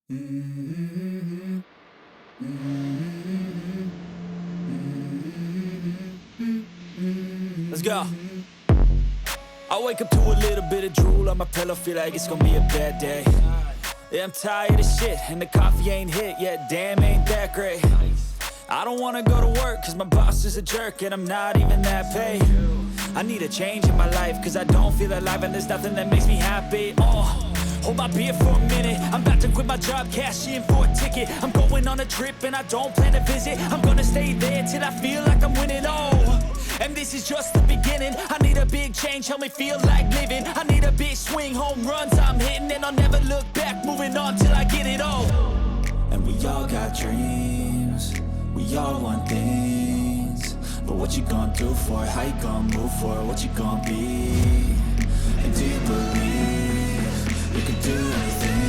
Let's go. I wake up to a little bit of drool on my pillow, feel like it's gonna be a bad day. Yeah, I'm tired of shit, and the coffee ain't hit yet, damn, ain't that great. I don't wanna go to work, cause my boss is a jerk, and I'm not even that paid. I need a change in my life, cause I don't feel alive, and there's nothing that makes me happy. Hold my beer for a minute, I'm about to quit my job, cash in for a ticket. I'm going on a trip, and I don't plan to visit. I'm gonna stay there till I feel like I'm winning, and this is just the beginning. I need a big change, help me feel like living. I need a big swing, home runs I'm hitting, and I'll never look back, moving on till I get it all. And we all got dreams, we all want things, but what you gonna do for it? How you gonna move for it? What you gonna be? And do you believe you can do anything?